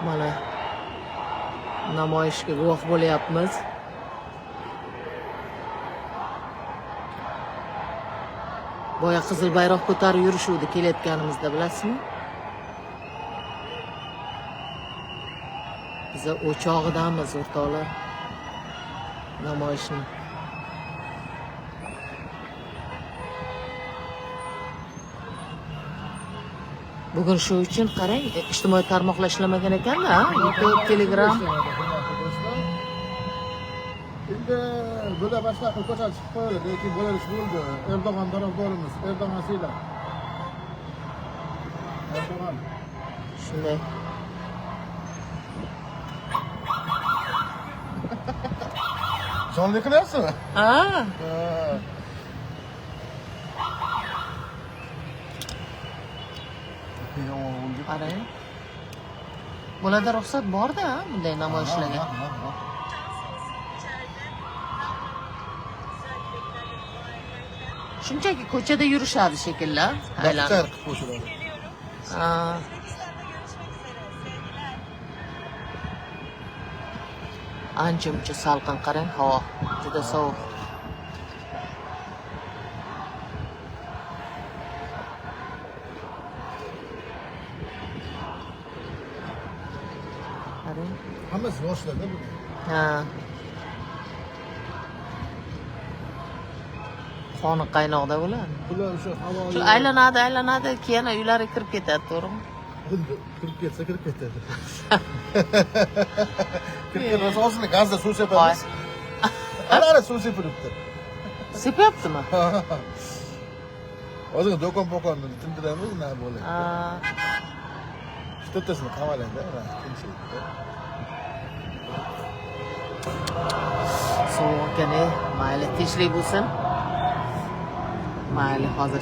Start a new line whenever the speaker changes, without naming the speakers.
Mana namoyishga guvoh bo'lyapmiz. Boya qizil bayroq ko'tarib yurishuvdi kelayotganimizda, bilasizmi? Biz o'chog'idamiz, o'rtoqlar. Namoyishning. Bugun shu uchun qarang, ijtimoiy tarmoqlar ishlamagan ekan-da, YouTube, Telegram.
Endi bular boshqa ko'chaga chiqib qo'yildi, lekin bo'larish bo'ldi. Erdo'g'on tarafdorimiz, Erdo'g'on siylar. Erdo'g'on.
Shunday.
Jonli qilyapsizmi?
Ha. Qarang. Bularda ruxsat bor-da, bunday namoyishlarga. Shunchaki ko'chada yurishadi shekilli, aylanib. Ha. Ancha-muncha salqin, qarang, havo juda sovuq. Qarang.
Hammasi yoshlarda bu.
Ha. Qoni qaynoqda bo'ladi.
Bular o'sha havo.
Shu aylanadi, keyin uylariga kirib ketadi, to'g'rimi?
Kirib ketsa kirib ketadi. Kirib ketsa o'zini gazda suv sepamiz. Ana suv sepilibdi.
Sepyaptimi?
Hozir do'kon-po'konni tindiramiz, nima bo'ladi?
Ha.
To'rttasini qamalangda, tinchlikda.
Sovuq ekan, mayli, tinchlik bo'lsin. Mayli, hozir